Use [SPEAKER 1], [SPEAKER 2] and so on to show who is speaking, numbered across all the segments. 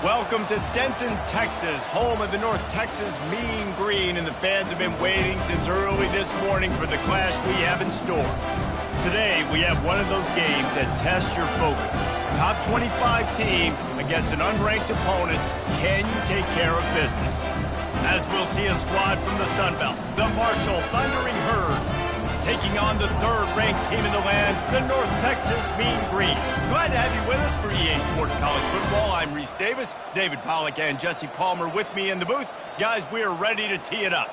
[SPEAKER 1] Welcome to Denton, Texas, home of the North Texas Mean Green, and the fans have been waiting since early this morning for the clash we have in store. Today, we have one of those games that tests your focus. Top 25 team against an unranked opponent. Can you take care of business? As we'll see a squad from the Sun Belt, the Marshall Thundering Herd, taking on the third-ranked team in the land, the North Texas Mean Green. Glad to have you with us for EA Sports College Football. I'm Reese Davis, David Pollack, and Jesse Palmer with me in the booth. Guys, we are ready to tee it up.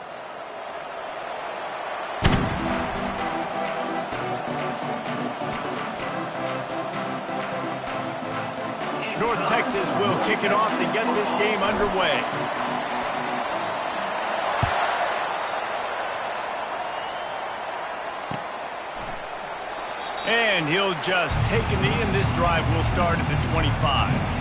[SPEAKER 1] North Texas will kick it off to get this game underway. And he'll just take a knee, and this drive will start at the 25.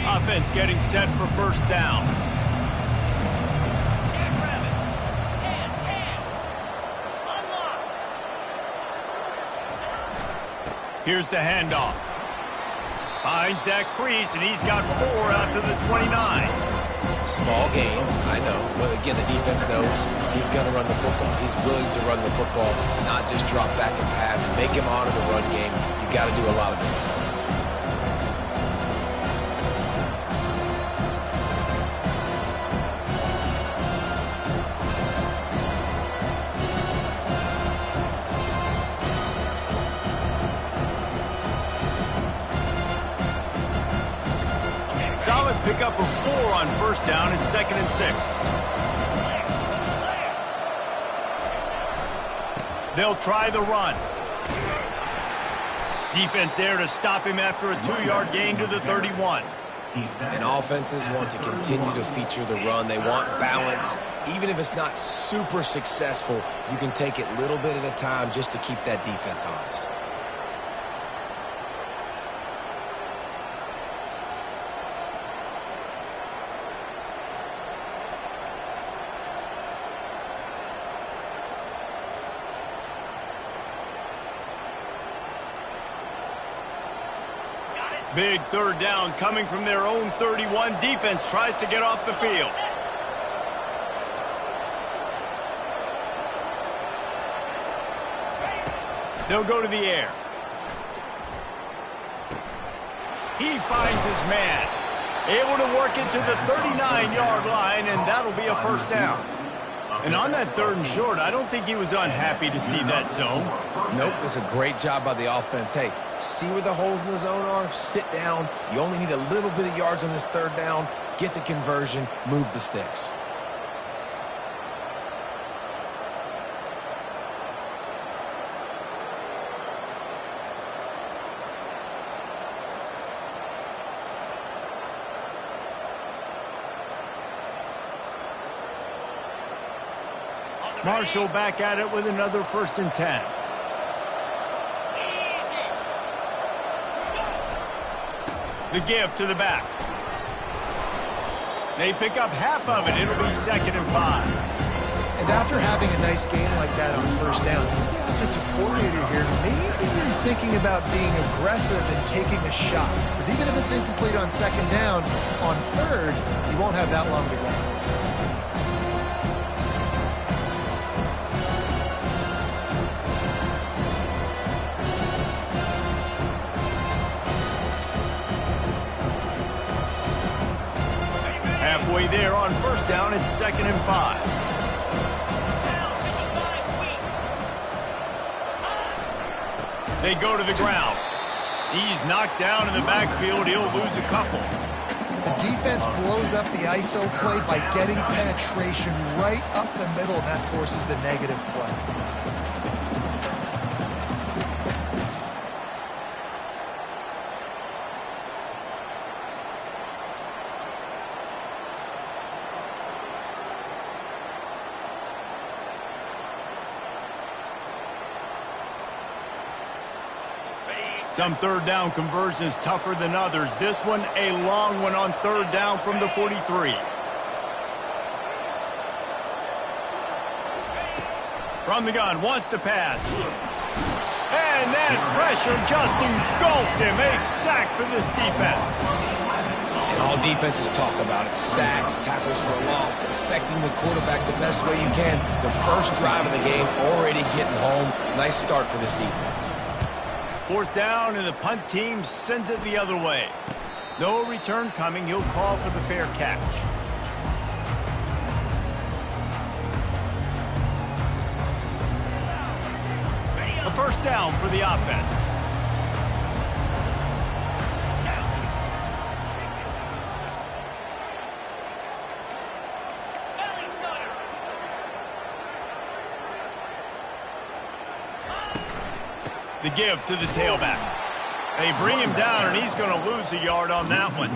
[SPEAKER 1] Offense getting set for first down. Here's the handoff. Finds that crease, and he's got 4 out to the 29.
[SPEAKER 2] Small game, I know. But again, the defense knows he's going to run the football. He's willing to run the football, not just drop back and pass. Make him honor the run game. You got to do a lot of this.
[SPEAKER 1] Solid pickup of 4 on first down and 2nd and 6. They'll try the run. Defense there to stop him after a 2-yard gain to the 31.
[SPEAKER 2] And offenses want to continue to feature the run. They want balance. Even if it's not super successful, you can take it little bit at a time just to keep that defense honest.
[SPEAKER 1] Big third down coming from their own 31. Defense tries to get off the field. They'll go to the air. He finds his man. Able to work it to the 39-yard line, and that'll be a first down. And on that 3rd and short, I don't think he was unhappy to see that zone.
[SPEAKER 2] Nope, it's a great job by the offense. Hey, see where the holes in the zone are? Sit down. You only need a little bit of yards on this 3rd down. Get the conversion. Move the sticks.
[SPEAKER 1] Marshall back at it with another 1st and 10. The give to the back. They pick up half of it. It'll be 2nd and 5.
[SPEAKER 3] And after having a nice game like that on first down, if you have offensive coordinator here, maybe you're thinking about being aggressive and taking a shot. Because even if it's incomplete on second down, on third, you won't have that long to go.
[SPEAKER 1] Halfway there on first down, it's 2nd and 5. They go to the ground. He's knocked down in the backfield. He'll lose a couple.
[SPEAKER 3] The defense blows up the ISO play by getting penetration right up the middle, and that forces the negative play.
[SPEAKER 1] Some third down conversions tougher than others. This one, a long one on third down from the 43. From the gun, wants to pass. And that pressure just engulfed him. A sack for this defense.
[SPEAKER 2] And all defenses talk about it. Sacks, tackles for a loss, affecting the quarterback the best way you can. The first drive of the game already getting home. Nice start for this defense.
[SPEAKER 1] 4th down, and the punt team sends it the other way. No return coming. He'll call for the fair catch. A first down for the offense. The give to the tailback. They bring him down, and he's going to lose a yard on that one.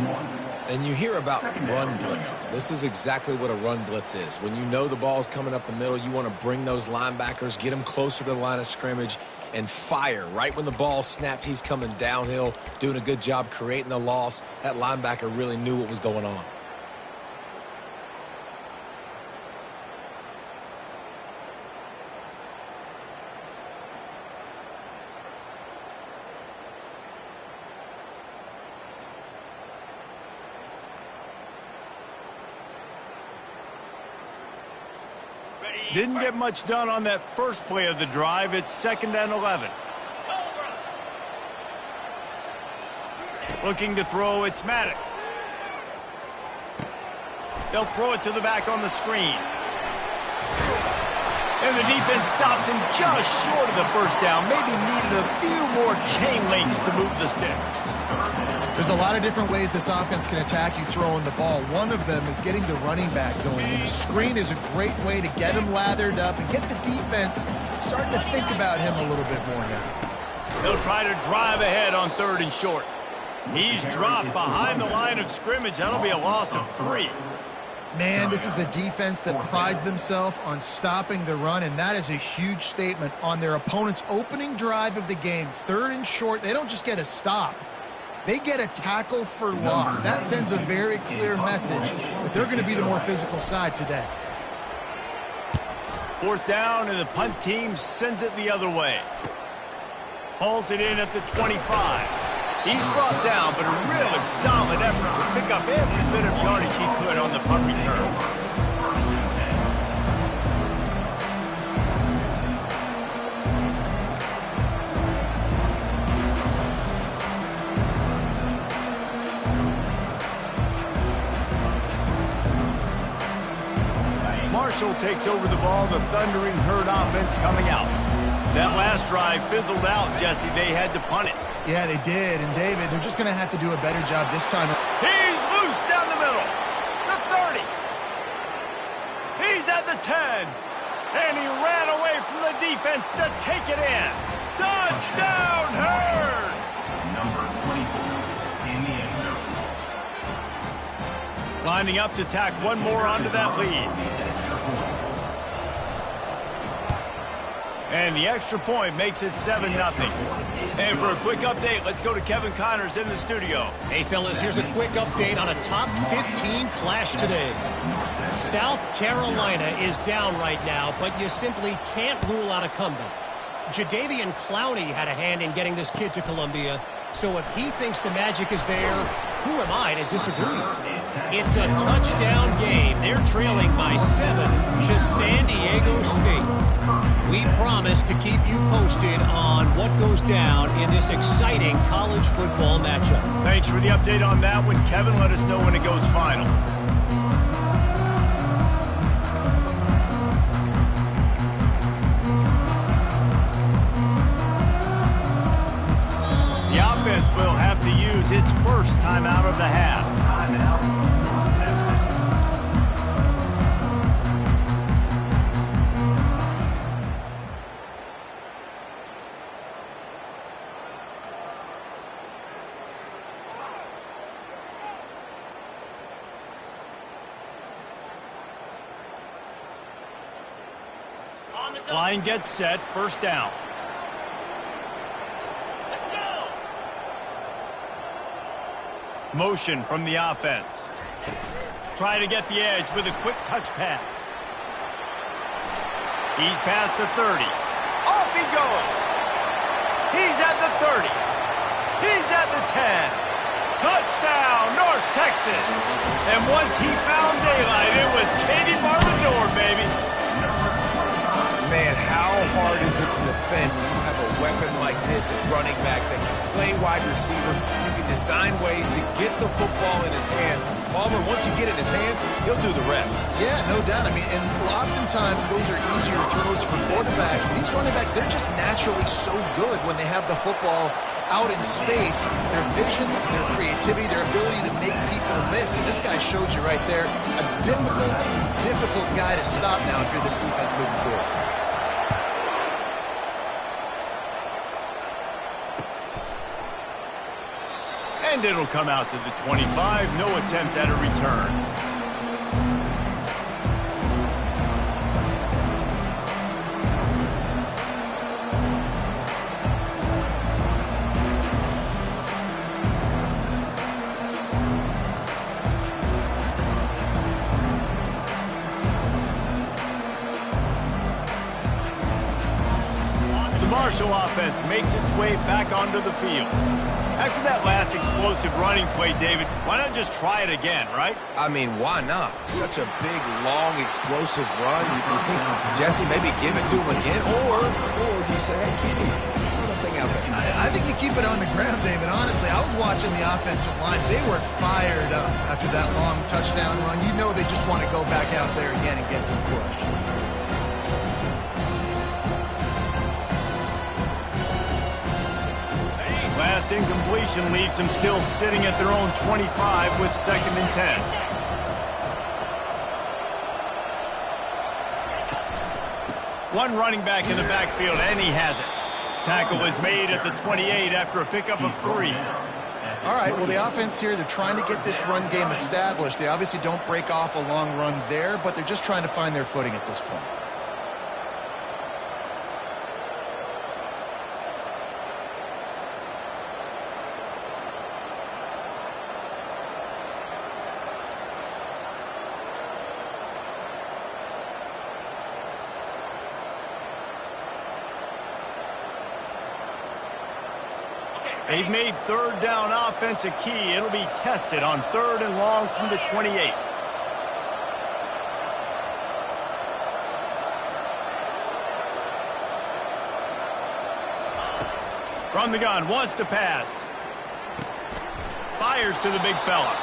[SPEAKER 2] And you hear about run blitzes. This is exactly what a run blitz is. When you know the ball's coming up the middle, you want to bring those linebackers, get them closer to the line of scrimmage, and fire. Right when the ball snapped, he's coming downhill, doing a good job creating the loss. That linebacker really knew what was going on.
[SPEAKER 1] Didn't get much done on that first play of the drive. It's 2nd and 11. Looking to throw, it's Maddox. They'll throw it to the back on the screen. And the defense stops him just short of the first down. Maybe needed a few more chain links to move the sticks.
[SPEAKER 3] There's a lot of different ways this offense can attack you throwing the ball. One of them is getting the running back going. And the screen is a great way to get him lathered up and get the defense starting to think about him a little bit more now.
[SPEAKER 1] They'll try to drive ahead on 3rd and short. He's dropped behind the line of scrimmage. That'll be a loss of 3.
[SPEAKER 3] Man, this is a defense that prides themselves on stopping the run, and that is a huge statement on their opponent's opening drive of the game. 3rd and short, they don't just get a stop. They get a tackle for loss. That sends a very clear message that they're going to be the more physical side today.
[SPEAKER 1] 4th down, and the punt team sends it the other way. Hauls it in at the 25. He's brought down, but a really solid effort to pick up every bit of yardage he could on the punt return. Marshall takes over the ball, the Thundering Herd offense coming out. That last drive fizzled out, Jesse. They had to punt it.
[SPEAKER 3] Yeah, they did. And, David, they're just going to have to do a better job this time.
[SPEAKER 1] He's loose down the middle. The 30. He's at the 10. And he ran away from the defense to take it in. Touchdown, Herd!
[SPEAKER 4] Number 24 in the end zone.
[SPEAKER 1] Lining up to tack one more onto that lead. And the extra point makes it 7-0. And for a quick update, let's go to Kevin Connors in the studio.
[SPEAKER 5] Hey, fellas, here's a quick update on a top 15 clash today. South Carolina is down right now, but you simply can't rule out a comeback. Jadeveon Clowney had a hand in getting this kid to Columbia, so if he thinks the magic is there, who am I to disagree? It's a touchdown game. They're trailing by 7 to San Diego State. We promise to keep you posted on what goes down in this exciting college football matchup.
[SPEAKER 1] Thanks for the update on that one, Kevin. Let us know when it goes final. The offense will have to use its first timeout of the half. Line gets set, first down. Motion from the offense. Try to get the edge with a quick touch pass. He's past the 30. Off he goes. He's at the 30. He's at the 10. Touchdown, North Texas. And once he found daylight, it was Katie bar the door, baby.
[SPEAKER 2] Man, how hard is it to defend when you have a weapon like this at running back that can play wide receiver? You can design ways to get the football in his hand. Palmer, once you get it in his hands, he'll do the rest.
[SPEAKER 3] Yeah, no doubt. I mean, and oftentimes those are easier throws for quarterbacks. These running backs, they're just naturally so good when they have the football out in space. Their vision, their creativity, their ability to make people miss. And this guy shows you right there a difficult guy to stop now if you're this defense moving forward.
[SPEAKER 1] And it'll come out to the 25. No attempt at a return. The Marshall offense makes its way back onto the field. After that last explosive running play, David, why not just try it again, right?
[SPEAKER 2] I mean, why not? Such a big, long, explosive run. You think, Jesse, maybe give it to him again? Or do you say, hey, Kenny, throw that thing out there?
[SPEAKER 3] I think you keep it on the ground, David. Honestly, I was watching the offensive line. They were fired up after that long touchdown run. You know they just want to go back out there again and get some push.
[SPEAKER 1] Last incompletion leaves them still sitting at their own 25 with 2nd and 10. One running back in the backfield, and he has it. Tackle is made at the 28 after a pickup of 3.
[SPEAKER 3] All right, well, the offense here, they're trying to get this run game established. They obviously don't break off a long run there, but they're just trying to find their footing at this point.
[SPEAKER 1] They've made 3rd down offense a key. It'll be tested on 3rd and long from the 28. From the gun, wants to pass. Fires to the big fella.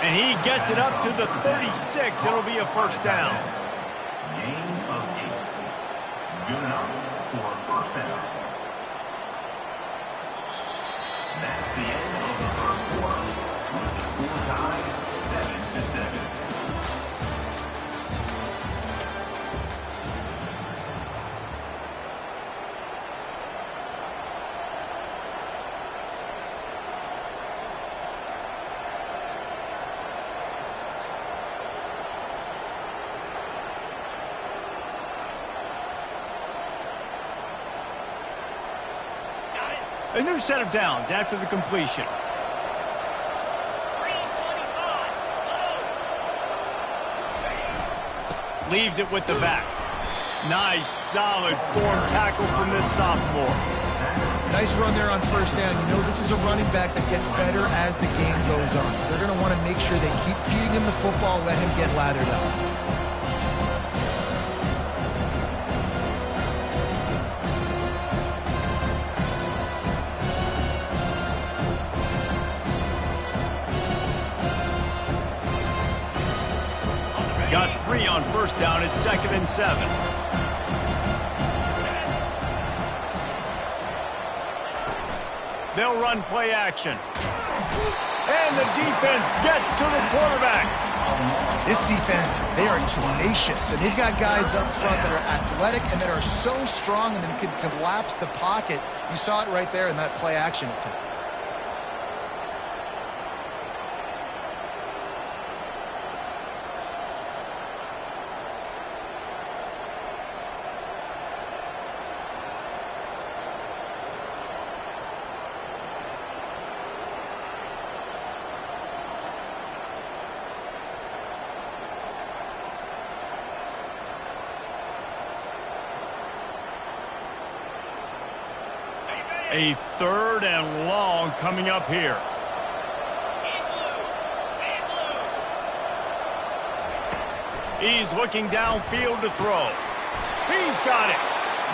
[SPEAKER 1] And he gets it up to the 36. It'll be a first down.
[SPEAKER 4] Gain of 8. Good enough for first down. That's the end of the first quarter, with the score tied 7-7.
[SPEAKER 1] A new set of downs after the completion. Leaves it with the back. Nice, solid form tackle from this sophomore.
[SPEAKER 3] Nice run there on first down. You know, this is a running back that gets better as the game goes on. So they're going to want to make sure they keep feeding him the football, let him get lathered up.
[SPEAKER 1] Got 3 on first down at 2nd and 7. They'll run play action. And the defense gets to the quarterback.
[SPEAKER 3] This defense, they are tenacious, and they've got guys up front that are athletic and that are so strong and that can collapse the pocket. You saw it right there in that play action attempt.
[SPEAKER 1] A 3rd and long coming up here. He's looking downfield to throw. He's got it.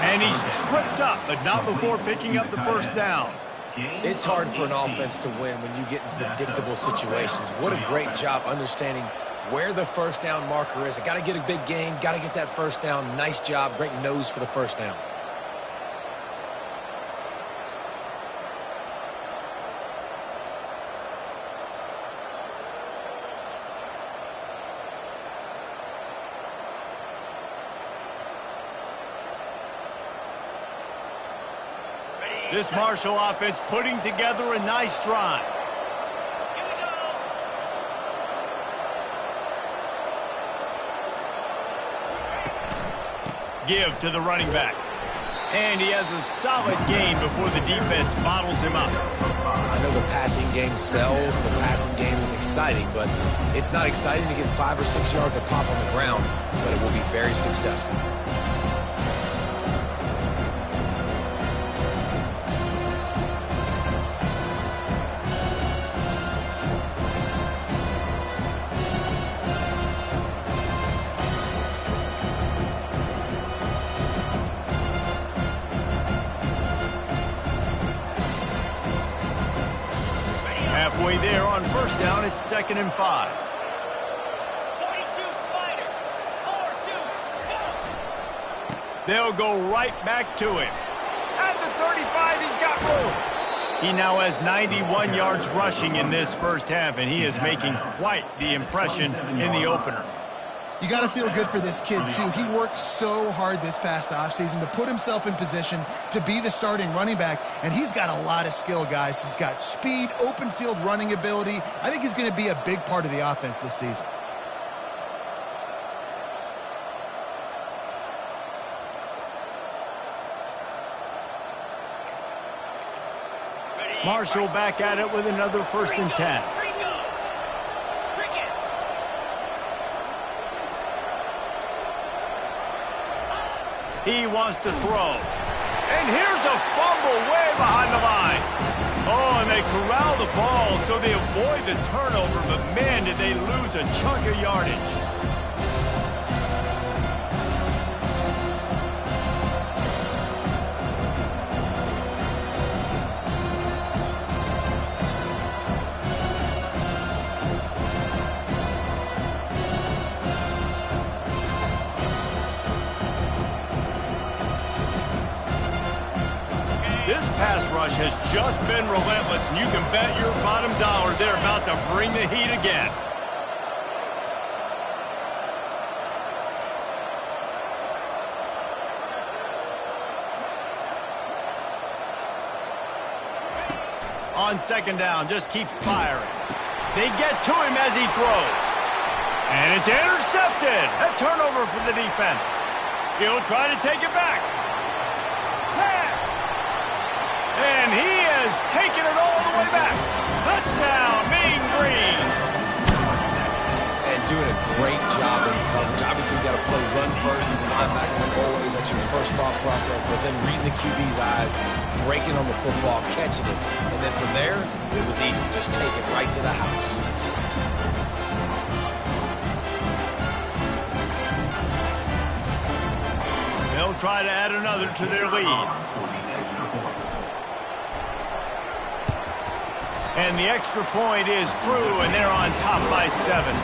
[SPEAKER 1] And he's tripped up, but not before picking up the first down.
[SPEAKER 2] It's hard for an offense to win when you get in predictable situations. What a great job understanding where the first down marker is. I got to get a big gain, got to get that first down. Nice job, great nose for the first down.
[SPEAKER 1] This Marshall offense putting together a nice drive. Give to the running back. And he has a solid gain before the defense bottles him up.
[SPEAKER 2] I know the passing game sells, the passing game is exciting, but it's not exciting to get 5 or 6 yards of pop on the ground, but it will be very successful.
[SPEAKER 1] Halfway there on first down, it's 2nd and 5.
[SPEAKER 5] 42 Spider. 4-2.
[SPEAKER 1] They'll go right back to him. At the 35, he's got room. He now has 91 yards rushing in this first half, and he is making quite the impression in the opener.
[SPEAKER 3] You got to feel good for this kid, too. He worked so hard this past offseason to put himself in position to be the starting running back, and he's got a lot of skill, guys. He's got speed, open field running ability. I think he's going to be a big part of the offense this season.
[SPEAKER 1] Marshall back at it with another 1st and 10. He wants to throw. And here's a fumble way behind the line. Oh, and they corral the ball so they avoid the turnover, but man, did they lose a chunk of yardage. This pass rush has just been relentless, and you can bet your bottom dollar they're about to bring the heat again. On 2nd down, just keeps firing. They get to him as he throws. And it's intercepted. A turnover for the defense. He'll try to take it back. And he has taken it all the way back. Touchdown, Mean Green.
[SPEAKER 2] And doing a great job in coverage. Obviously obviously you got to play run first as a linebacker. Always, that's your first thought process. But then reading the QB's eyes, breaking on the football, catching it. And then from there, it was easy. Just take it right to the house.
[SPEAKER 1] They'll try to add another to their lead. And the extra point is true, and they're on top by 7.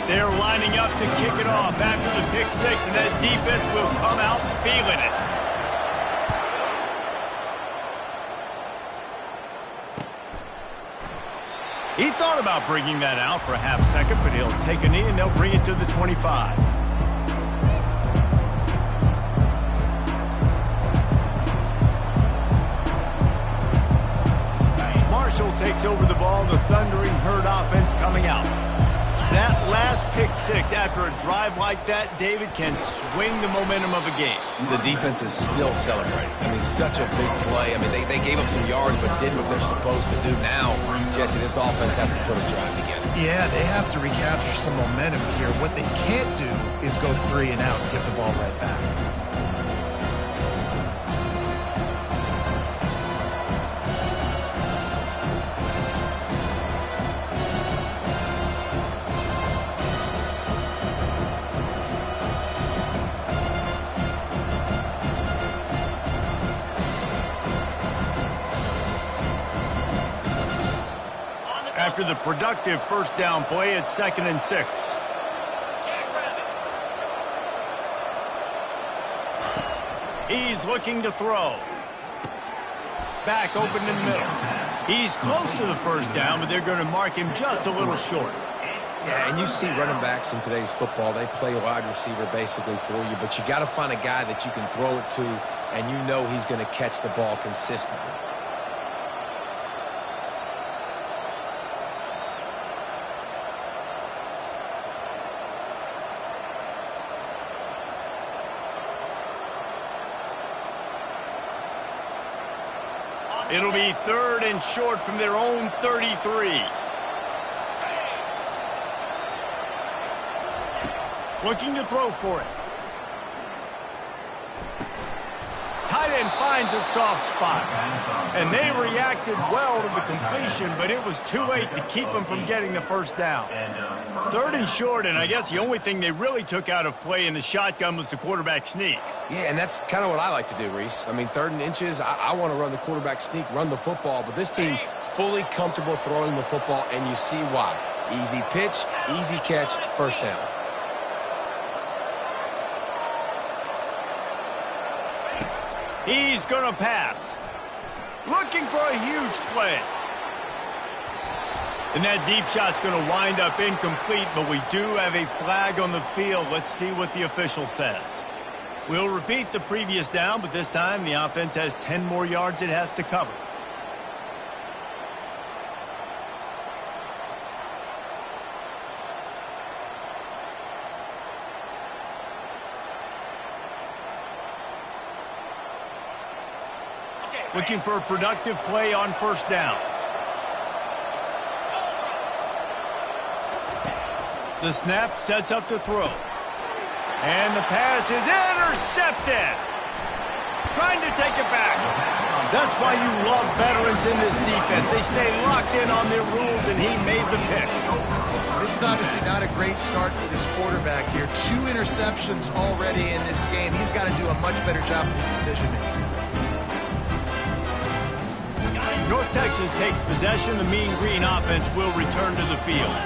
[SPEAKER 1] They're lining up to kick it off after the pick 6, and that defense will come out feeling it. He thought about bringing that out for a half second, but he'll take a knee and they'll bring it to the 25. Marshall takes over the ball, the thundering herd offense coming out. That last pick 6 after a drive like that, David, can swing the momentum of a game.
[SPEAKER 2] The defense is still celebrating. I mean, such a big play. I mean, they gave up some yards but did what they're supposed to do. Now, Jesse, this offense has to put a drive together.
[SPEAKER 3] Yeah, they have to recapture some momentum here. What they can't do is go 3 and out and give the ball right back.
[SPEAKER 1] After the productive first down play, it's 2nd and 6. He's looking to throw. Back open in the middle. He's close to the first down, but they're going to mark him just a little short.
[SPEAKER 2] Yeah, and you see running backs in today's football, they play wide receiver basically for you, but you got to find a guy that you can throw it to, and you know he's going to catch the ball consistently.
[SPEAKER 1] It'll be 3rd and short from their own 33. Looking to throw for it. Tight end finds a soft spot. And they reacted well to the completion, but it was too late to keep them from getting the first down. 3rd and short, and I guess the only thing they really took out of play in the shotgun was the quarterback sneak.
[SPEAKER 2] Yeah, and that's kind of what I like to do, Reese. I mean, 3rd and inches, I want to run the quarterback sneak, run the football, but this team fully comfortable throwing the football, and you see why. Easy pitch, easy catch, first down.
[SPEAKER 1] He's going to pass. Looking for a huge play. And that deep shot's going to wind up incomplete, but we do have a flag on the field. Let's see what the official says. We'll repeat the previous down, but this time the offense has 10 more yards it has to cover. Looking for a productive play on first down. The snap sets up the throw. And the pass is intercepted. Trying to take it back. That's why you love veterans in this defense. They stay locked in on their rules, and he made the pick.
[SPEAKER 3] This is obviously not a great start for this quarterback here. 2 interceptions already in this game. He's got to do a much better job with his decision-making.
[SPEAKER 1] North Texas takes possession. The Mean Green offense will return to the field.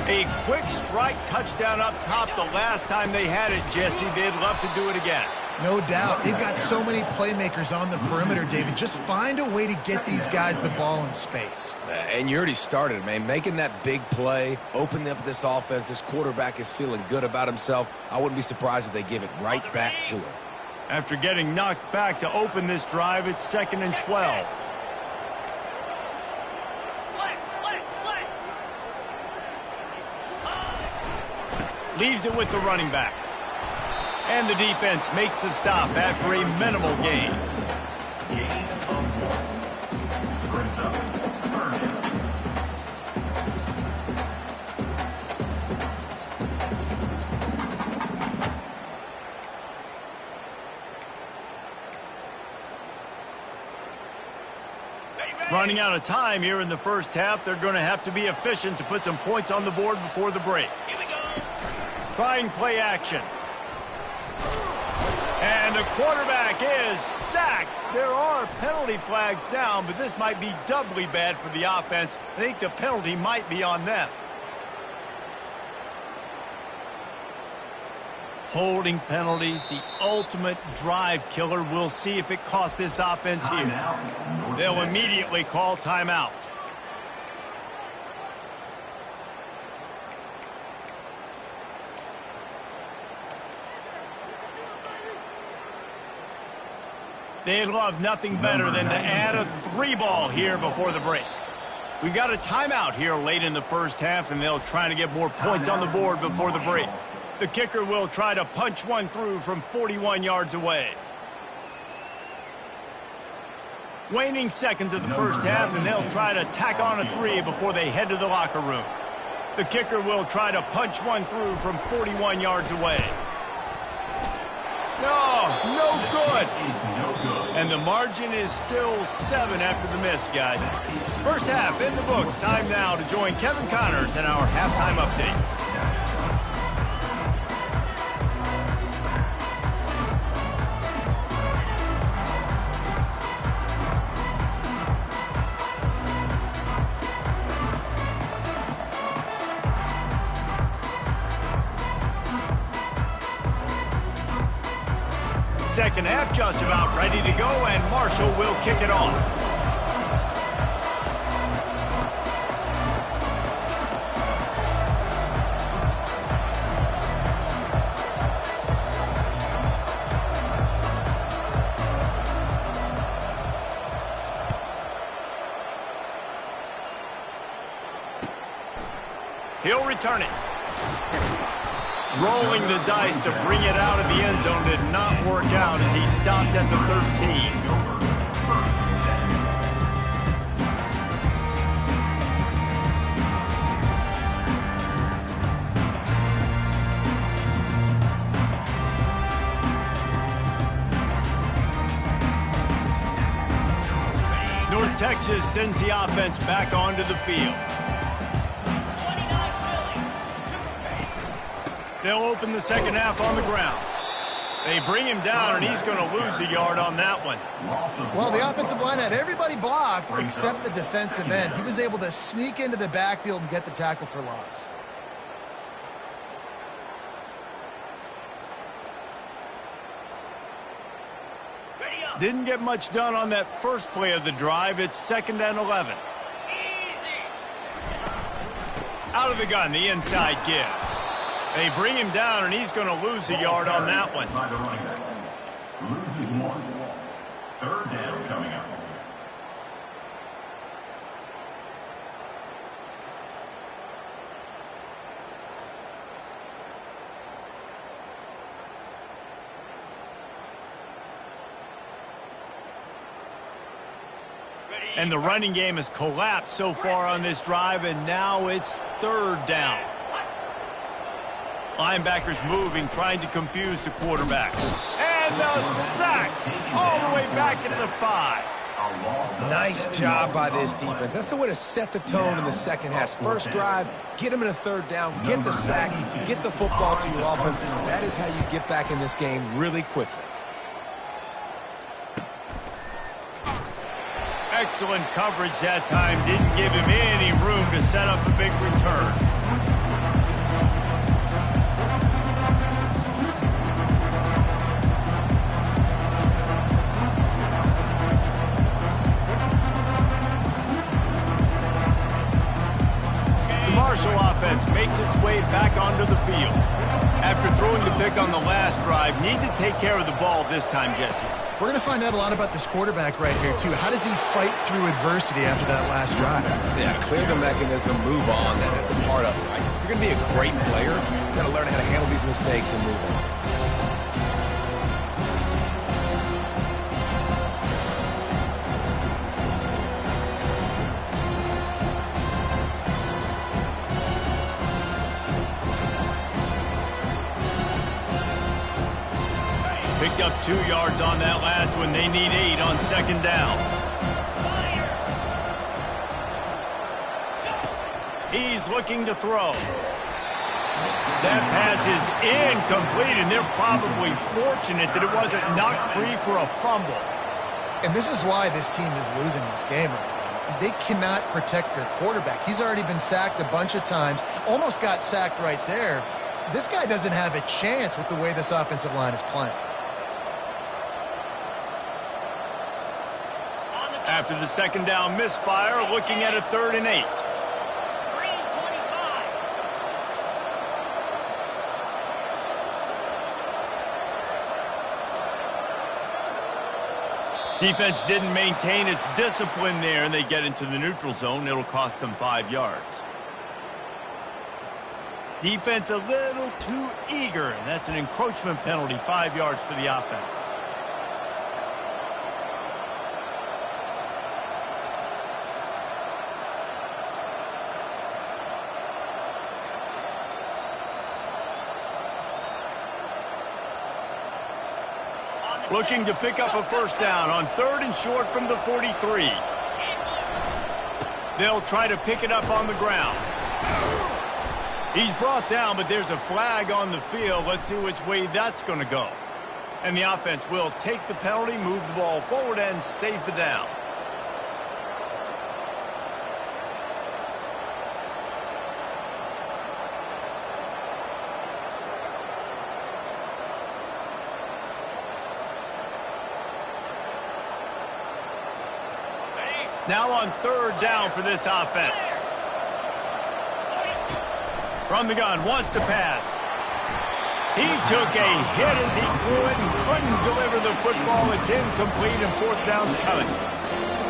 [SPEAKER 1] A quick strike touchdown up top the last time they had it, Jesse. They'd love to do it again.
[SPEAKER 3] No doubt. They've got so many playmakers on the perimeter, David. Just find a way to get these guys the ball in space.
[SPEAKER 2] And you already started, man. Making that big play, opening up this offense. This quarterback is feeling good about himself. I wouldn't be surprised if they give it right back to him. After getting knocked back to open this drive, it's 2nd and 12. Leaves it with the running back.
[SPEAKER 1] And the defense makes the stop after a minimal gain.
[SPEAKER 4] Gain of 1. Brings up third down.
[SPEAKER 1] Running out of time here in the first half. They're going to have to be efficient to put some points on the board before the break.
[SPEAKER 5] Here we go.
[SPEAKER 1] Trying play action. And the quarterback is sacked. There are penalty flags down, but this might be doubly bad for the offense. I think the penalty might be on them. Holding penalties, the ultimate drive killer. We'll see if it costs this offense here. They'll immediately call timeout. They'd love nothing better than to add a 3-ball here before the break. We got a timeout here late in the first half, and they'll try to get more points on the board before the break. The kicker will try to punch one through from 41 yards away. Waning seconds of the first half, and they'll try to tack on a 3 before they head to the locker room. The kicker will try to punch one through from 41 yards away. No good. And the margin is still 7 after the miss, guys. First half in the books. Time now to join Kevin Connors in our halftime update. Second half just about ready to go, and Marshall will kick it off. He'll return it. Rolling the dice to bring it out of the end zone did not work out as he stopped at the 13. North Texas sends the offense back onto the field. They'll open the second half on the ground. They bring him down, and he's going to lose a yard on that one.
[SPEAKER 3] Well, the offensive line had everybody blocked except the defensive end. He was able to sneak into the backfield and get the tackle for loss.
[SPEAKER 1] Didn't get much done on that first play of the drive. It's 2nd and 11. Out of the gun, the inside give. They bring him down, and he's going to lose a yard on that one.
[SPEAKER 4] Loses 1. 3rd down coming up.
[SPEAKER 1] And the running game has collapsed so far on this drive, and now it's 3rd down. Linebackers moving, trying to confuse the quarterback. And a sack all the way back at the 5.
[SPEAKER 2] Nice job by this defense. That's the way to set the tone in the second half. First drive, get them in a 3rd down, get the sack, get the football to your offense. That is how you get back in this game really quickly.
[SPEAKER 1] Excellent coverage that time. Didn't give him any room to set up a big return. Marshall offense makes its way back onto the field. After throwing the pick on the last drive, need to take care of the ball this time, Jesse.
[SPEAKER 3] We're going to find out a lot about this quarterback right here, too. How does he fight through adversity after that last drive?
[SPEAKER 2] Yeah, clear the mechanism, move on. That's a part of it, right? If you're going to be a great player, you got to learn how to handle these mistakes and move on.
[SPEAKER 1] Picked up 2 yards on that last one. They need 8 on second down. He's looking to throw. That pass is incomplete, and they're probably fortunate that it wasn't knocked free for a fumble.
[SPEAKER 3] And this is why this team is losing this game. They cannot protect their quarterback. He's already been sacked a bunch of times, almost got sacked right there. This guy doesn't have a chance with the way this offensive line is playing.
[SPEAKER 1] After the second down misfire, looking at a 3rd and 8. Defense didn't maintain its discipline there, and they get into the neutral zone. It'll cost them 5 yards. Defense a little too eager, and that's an encroachment penalty, 5 yards for the offense. Looking to pick up a first down on 3rd and short from the 43. They'll try to pick it up on the ground. He's brought down, but there's a flag on the field. Let's see which way that's going to go. And the offense will take the penalty, move the ball forward, and save the down. Now on 3rd down for this offense. From the gun, wants to pass. He took a hit as he threw it and couldn't deliver the football. It's incomplete and 4th down's coming.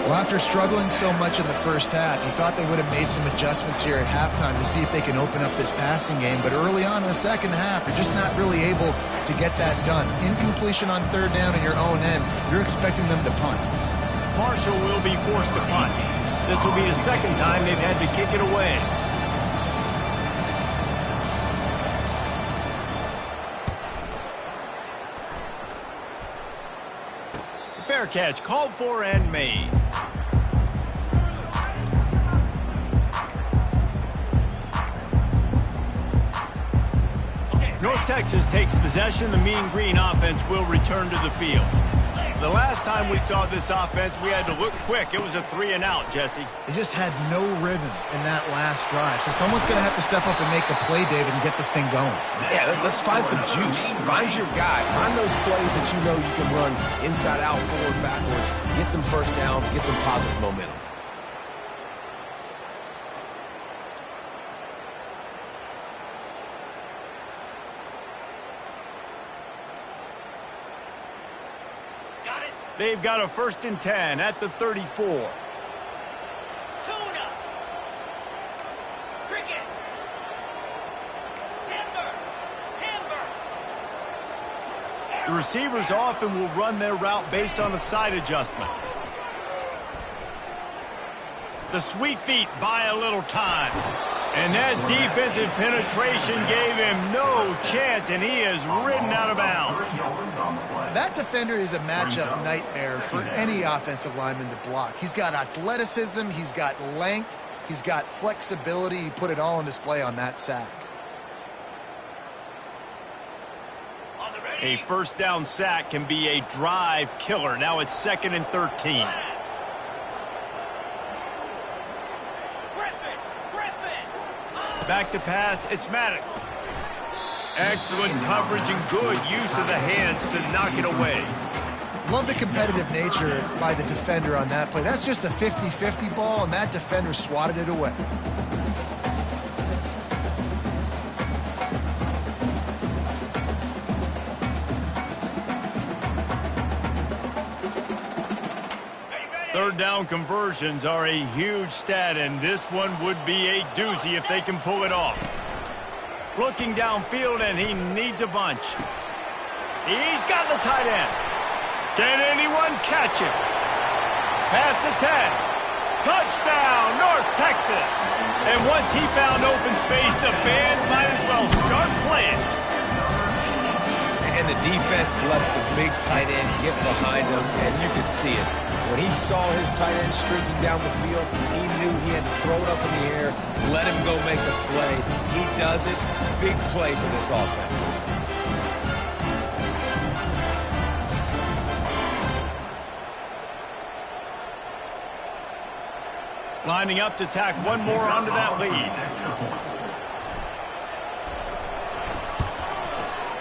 [SPEAKER 3] Well, after struggling so much in the first half, you thought they would have made some adjustments here at halftime to see if they can open up this passing game. But early on in the second half, they're just not really able to get that done. Incompletion on 3rd down in your own end, you're expecting them to punt.
[SPEAKER 1] Marshall will be forced to punt. This will be the 2nd time they've had to kick it away. Fair catch called for and made. North Texas takes possession. The Mean Green offense will return to the field. The last time we saw this offense, we had to look quick. It was a 3-and-out, Jesse.
[SPEAKER 3] They just had no rhythm in that last drive. So someone's going to have to step up and make a play, David, and get this thing going.
[SPEAKER 2] Yeah, let's find some juice. Find your guy. Find those plays that you know you can run inside out, forward, backwards. Get some first downs. Get some positive momentum.
[SPEAKER 1] They've got a 1st and 10 at the 34.
[SPEAKER 6] Tuna. Cricket. Timber.
[SPEAKER 1] The receivers often will run their route based on a side adjustment. The sweet feet buy a little time. And that defensive penetration gave him no chance, and he is ridden out of bounds.
[SPEAKER 3] That defender is a matchup nightmare for any offensive lineman to block. He's got athleticism, he's got length, he's got flexibility. He put it all on display on that sack.
[SPEAKER 1] A 1st down sack can be a drive killer. Now it's 2nd and 13. Back to pass, it's Maddox. Excellent coverage and good use of the hands to knock it away.
[SPEAKER 3] Love the competitive nature by the defender on that play. That's just a 50-50 ball, and that defender swatted it away.
[SPEAKER 1] Third down conversions are a huge stat, and this one would be a doozy if they can pull it off. Looking downfield, and he needs a bunch. He's got the tight end. Can anyone catch him? Past the 10. Touchdown, North Texas. And once he found open space, the band might as well start playing.
[SPEAKER 2] And And the defense lets the big tight end get behind him, and you could see it. When he saw his tight end streaking down the field, he knew he had to throw it up in the air, let him go make the play. He does it. Big play for this offense.
[SPEAKER 1] Lining up to tack one more onto that lead.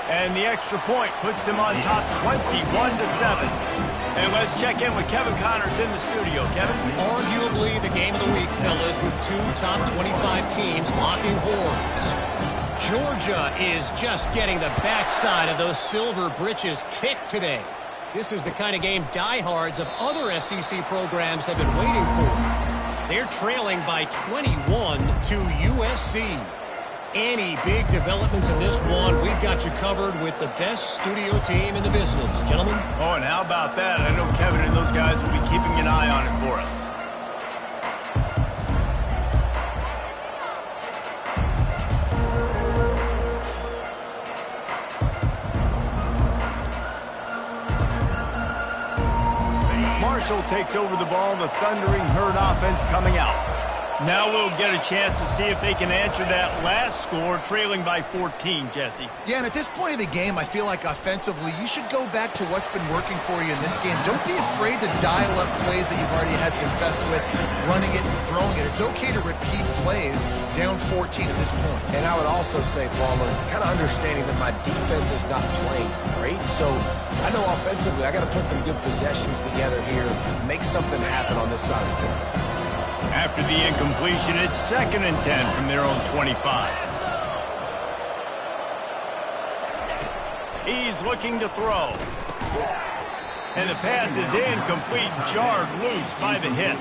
[SPEAKER 1] And the extra point puts them on top 21-7. And let's check in with Kevin Connors in the studio. Kevin?
[SPEAKER 5] Arguably the game of the week, fellas, with two top 25 teams locking horns. Georgia is just getting the backside of those silver britches kicked today. This is the kind of game diehards of other SEC programs have been waiting for. They're trailing by 21 to USC. Any big developments in this one, we've got you covered with the best studio team in the business. Gentlemen?
[SPEAKER 1] Oh, and how about that? I know Kevin and those guys will be keeping an eye on it for us. Marshall takes over the ball, the thundering herd offense coming out. Now we'll get a chance to see if they can answer that last score, trailing by 14, Jesse.
[SPEAKER 3] Yeah, and at this point of the game, I feel like offensively, you should go back to what's been working for you in this game. Don't be afraid to dial up plays that you've already had success with, running it and throwing it. It's okay to repeat plays down 14 at this point.
[SPEAKER 2] And I would also say, Palmer, kind of understanding that my defense is not playing great, so I know offensively I got to put some good possessions together here, make something happen on this side of the football.
[SPEAKER 1] After the incompletion, it's 2nd and 10 from their own 25. He's looking to throw. And the pass is incomplete, jarred loose by the hit.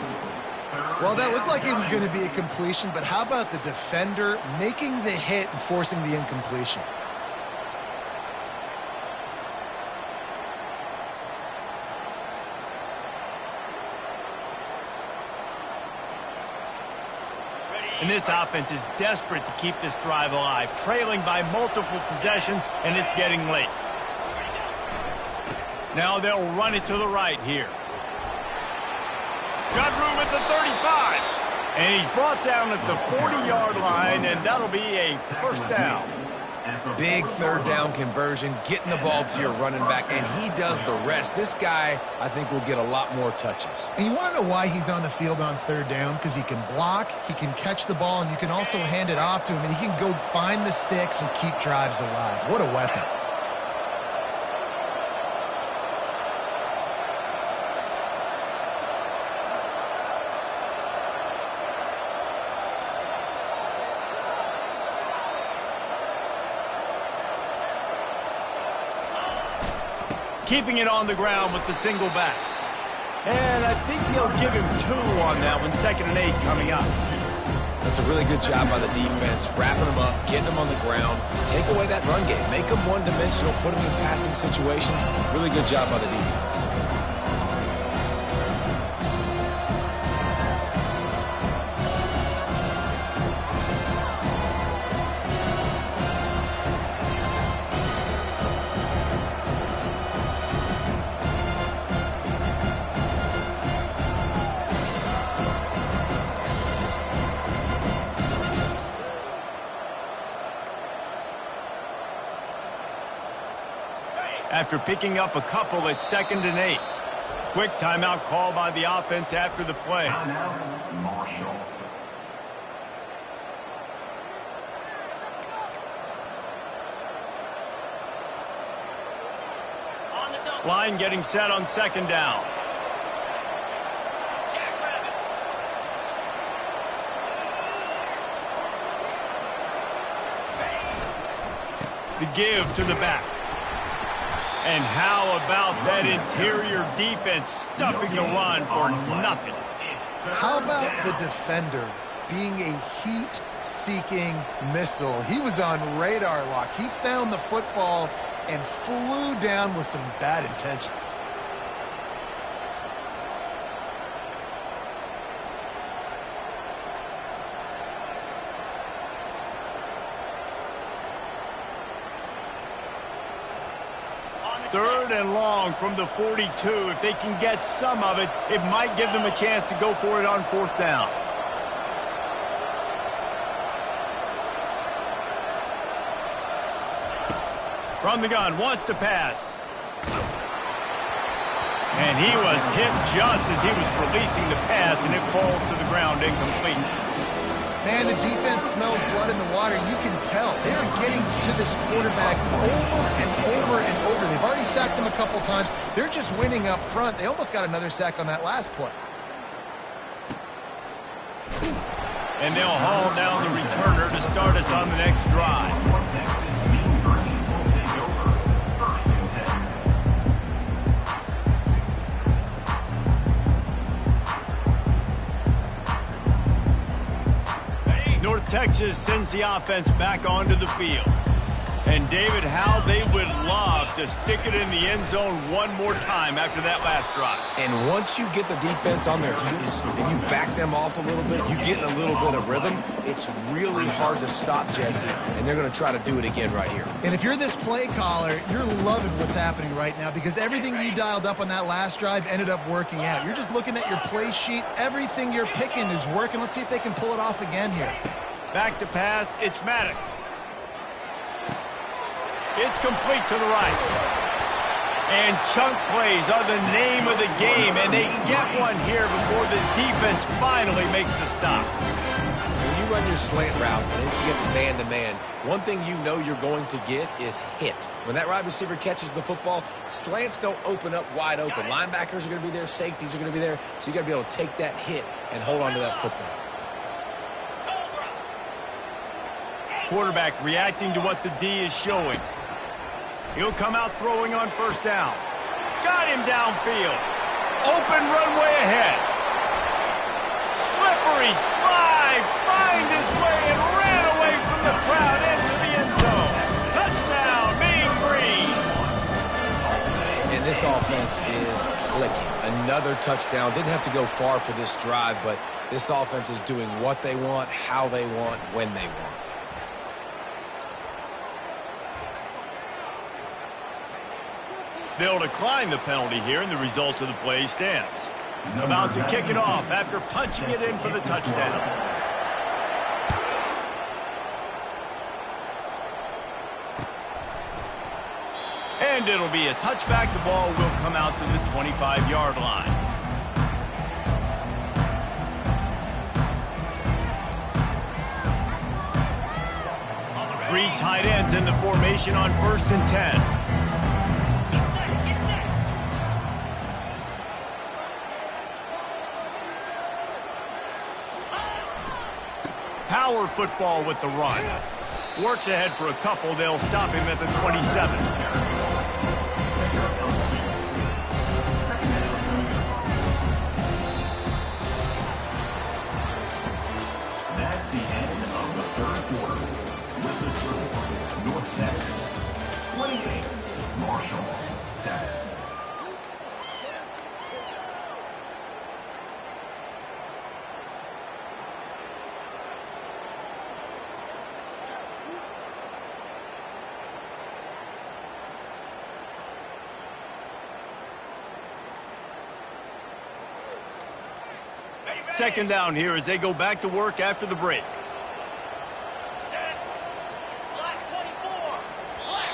[SPEAKER 3] Well, that looked like it was going to be a completion, but how about the defender making the hit and forcing the incompletion?
[SPEAKER 1] And this offense is desperate to keep this drive alive, trailing by multiple possessions, and it's getting late. Now they'll run it to the right here. Got room at the 35. And he's brought down at the 40-yard line, and that'll be a first down.
[SPEAKER 2] Big third down conversion, getting the ball to your running back, and he does the rest. This guy, I think, will get a lot more touches.
[SPEAKER 3] And you want to know why he's on the field on third down? Because he can block, he can catch the ball, and you can also hand it off to him, and he can go find the sticks and keep drives alive. What a weapon.
[SPEAKER 1] Keeping it on the ground with the single back. And I think they'll give him 2 on that one, 2nd and 8 coming up.
[SPEAKER 2] That's a really good job by the defense, wrapping them up, getting them on the ground, take away that run game, make them one-dimensional, put them in passing situations. Really good job by the defense.
[SPEAKER 1] After picking up a couple at 2nd and 8. Quick timeout call by the offense after the play.
[SPEAKER 4] Timeout, Marshall.
[SPEAKER 1] Line getting set on 2nd down. The give to the back. And how about that interior defense stuffing the run for nothing?
[SPEAKER 3] How about the defender being a heat-seeking missile? He was on radar lock. He found the football and flew down with some bad intentions.
[SPEAKER 1] 3rd and long from the 42. If they can get some of it, it might give them a chance to go for it on 4th down. From the gun, wants to pass. And he was hit just as he was releasing the pass, and it falls to the ground incomplete.
[SPEAKER 3] Man, the defense smells blood in the water. You can tell. They're getting to this quarterback over and over and over. They've already sacked him a couple times. They're just winning up front. They almost got another sack on that last play.
[SPEAKER 1] And they'll haul down the returner to start us on the next drive. North Texas sends the offense back onto the field. And, David, how they would love to stick it in the end zone one more time after that last drive.
[SPEAKER 2] And once you get the defense on their heels and you back them off a little bit, you get in a little bit of rhythm, it's really hard to stop Jesse, and they're going to try to do it again right here.
[SPEAKER 3] And if you're this play caller, you're loving what's happening right now because everything you dialed up on that last drive ended up working out. You're just looking at your play sheet. Everything you're picking is working. Let's see if they can pull it off again here.
[SPEAKER 1] Back to pass, it's Maddox. It's complete to the right. And chunk plays are the name of the game, and they get one here before the defense finally makes the stop.
[SPEAKER 2] When you run your slant route and it gets man-to-man, one thing you know you're going to get is hit. When that wide receiver catches the football, slants don't open up wide open. Linebackers are going to be there, safeties are going to be there, so you got to be able to take that hit and hold on to that football.
[SPEAKER 1] Quarterback reacting to what the D is showing. He'll come out throwing on 1st down. Got him downfield. Open runway ahead. Slippery slide. Find his way and ran away from the crowd into the end zone. Touchdown, Mean Green.
[SPEAKER 2] And this offense is clicking. Another touchdown. Didn't have to go far for this drive, but this offense is doing what they want, how they want, when they want.
[SPEAKER 1] They'll decline the penalty here, and the result of the play stands. About to kick it off after punching it in for the touchdown. And it'll be a touchback. The ball will come out to the 25-yard line. Three tight ends in the formation on 1st and 10. Power football with the run. Works ahead for a couple. They'll stop him at the 27.
[SPEAKER 4] That's the end of the 3rd quarter. With the score, North Texas 28, Marshall 7.
[SPEAKER 1] Second down here as they go back to work after the break.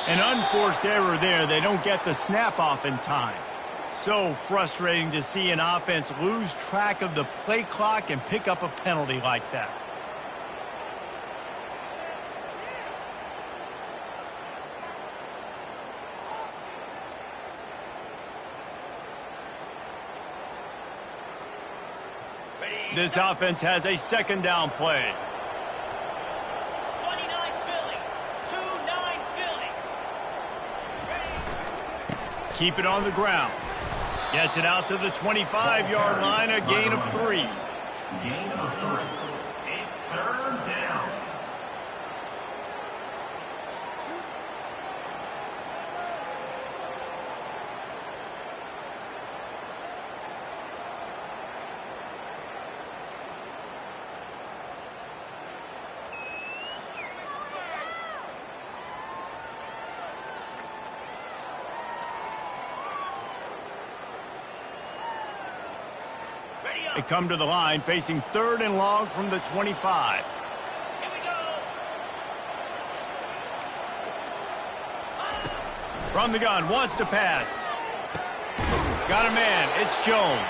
[SPEAKER 1] An unforced error there. They don't get the snap off in time. So frustrating to see an offense lose track of the play clock and pick up a penalty like that. This offense has a 2nd down play.
[SPEAKER 6] 29 Philly. 2-9 Philly.
[SPEAKER 1] Keep it on the ground. Gets it out to the 25-yard line, a gain of 3.
[SPEAKER 4] Gain of 3. It's 3rd down.
[SPEAKER 1] They come to the line facing 3rd and long from the 25.
[SPEAKER 6] Here we go.
[SPEAKER 1] From the gun, wants to pass. Got a man, it's Jones.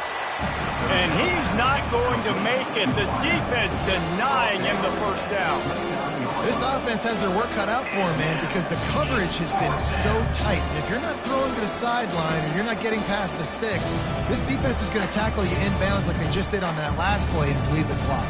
[SPEAKER 1] And he's not going to make it. The defense denying him the first down.
[SPEAKER 3] This offense has their work cut out for them, man, because the coverage has been so tight. And if you're not throwing to the sideline or you're not getting past the sticks, this defense is going to tackle you inbounds like they just did on that last play and bleed the clock.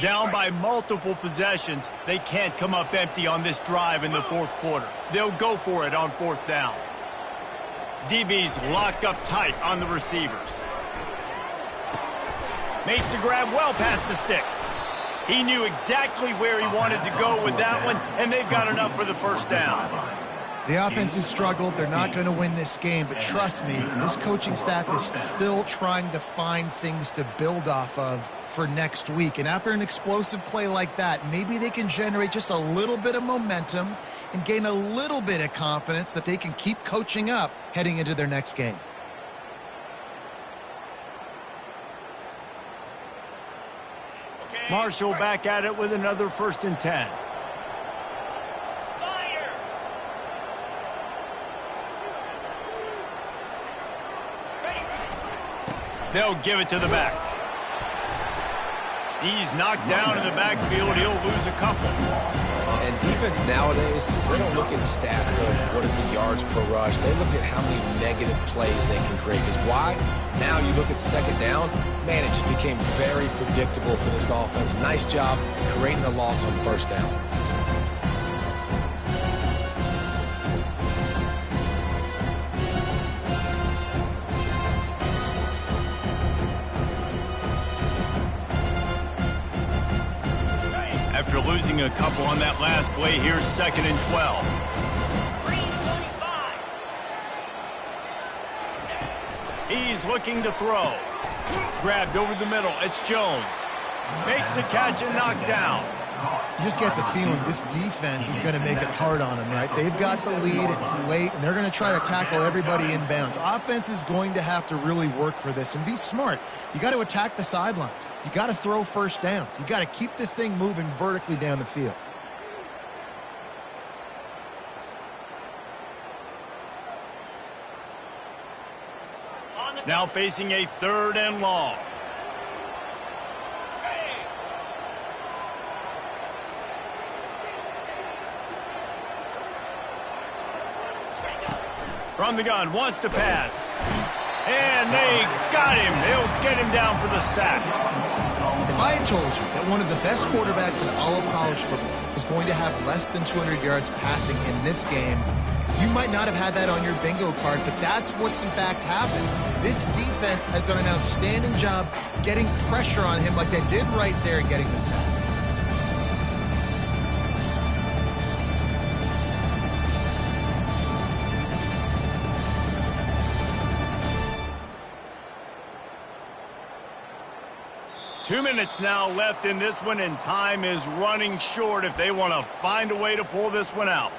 [SPEAKER 1] Down by multiple possessions, they can't come up empty on this drive in the 4th quarter. They'll go for it on 4th down. DB's locked up tight on the receivers. Makes the grab well past the sticks. He knew exactly where he wanted to go with that one, and they've got enough for the first down.
[SPEAKER 3] The offense has struggled. They're not going to win this game, but trust me, this coaching staff is still trying to find things to build off of for next week. And after an explosive play like that, maybe they can generate just a little bit of momentum and gain a little bit of confidence that they can keep coaching up heading into their next game.
[SPEAKER 1] Marshall back at it with another 1st and 10.
[SPEAKER 6] Spire. Ready.
[SPEAKER 1] They'll give it to the back. He's knocked down in the backfield. He'll lose a couple.
[SPEAKER 2] And defense nowadays, they don't look at stats of what is the yards per rush. They look at how many negative plays they can create. Because why? Now you look at 2nd down, man, it just became very predictable for this offense. Nice job creating the loss on 1st down.
[SPEAKER 1] After losing a couple on that last play, here's 2nd and 12.
[SPEAKER 6] Green 25.
[SPEAKER 1] He's looking to throw. Grabbed over the middle. It's Jones. Makes the catch and knocked down.
[SPEAKER 3] You just get the feeling this defense is going to make it hard on them, right? They've got the lead, it's late, and they're going to try to tackle everybody inbounds. Offense is going to have to really work for this and be smart. You got to attack the sidelines. You got to throw 1st downs. You got to keep this thing moving vertically down the field.
[SPEAKER 1] Now facing a 3rd and long. From the gun, wants to pass. And they got him. They'll get him down for the sack.
[SPEAKER 3] If I had told you that one of the best quarterbacks in all of college football was going to have less than 200 yards passing in this game, you might not have had that on your bingo card, but that's what's in fact happened. This defense has done an outstanding job getting pressure on him like they did right there and getting the sack.
[SPEAKER 1] Two minutes now left in this one, and time is running short if they want to find a way to pull this one out.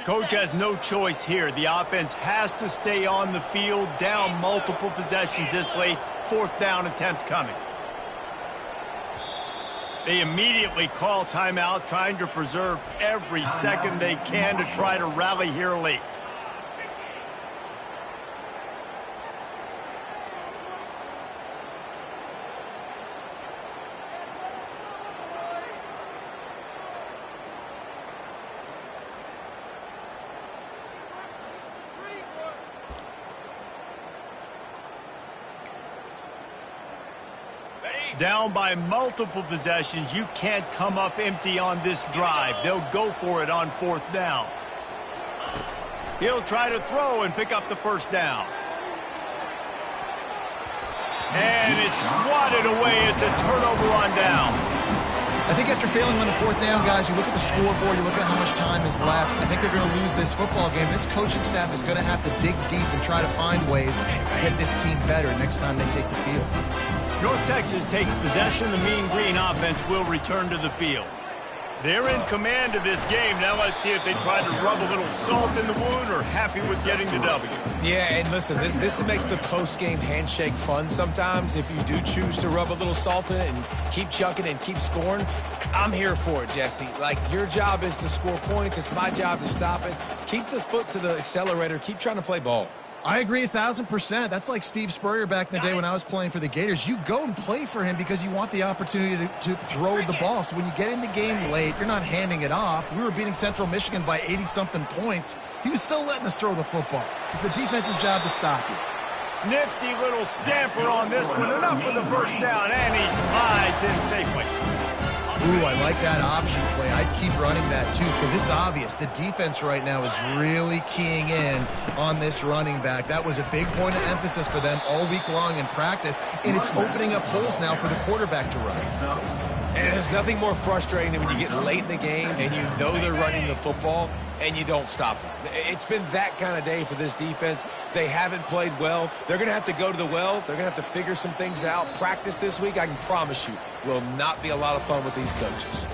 [SPEAKER 1] Coach has no choice here. The offense has to stay on the field, down multiple possessions this late. 4th down attempt coming. They immediately call timeout, trying to preserve every second they can to try to rally here late. Down by multiple possessions, you can't come up empty on this drive. They'll go for it on 4th down. He'll try to throw and pick up the first down. And it's swatted away. It's a turnover on downs.
[SPEAKER 3] I think after failing on the 4th down, guys, you look at the scoreboard, you look at how much time is left. I think they're going to lose this football game. This coaching staff is going to have to dig deep and try to find ways to get this team better next time they take the field.
[SPEAKER 1] North Texas takes possession. The Mean Green offense will return to the field. They're in command of this game. Now let's see if they try to rub a little salt in the wound or happy with getting the W.
[SPEAKER 2] Yeah, and listen, this makes the post-game handshake fun sometimes. If you do choose to rub a little salt in it and keep chucking and keep scoring, I'm here for it, Jesse. Like, your job is to score points. It's my job to stop it. Keep the foot to the accelerator. Keep trying to play ball.
[SPEAKER 3] I agree 1,000%. That's like Steve Spurrier back in the day when I was playing for the Gators. You go and play for him because you want the opportunity to throw the ball. So when you get in the game late, you're not handing it off. We were beating Central Michigan by 80-something points. He was still letting us throw the football. It's the defense's job to stop you.
[SPEAKER 1] Nifty little scamper on this one. Enough for the first down, and he slides in safely.
[SPEAKER 3] Ooh, I like that option play. I'd keep running that, too, because it's obvious. The defense right now is really keying in on this running back. That was a big point of emphasis for them all week long in practice, and it's opening up holes now for the quarterback to run.
[SPEAKER 2] And there's nothing more frustrating than when you get late in the game and you know they're running the football and you don't stop them. It's been that kind of day for this defense. They haven't played well. They're going to have to go to the well. They're going to have to figure some things out. Practice this week, I can promise you, will not be a lot of fun with these coaches.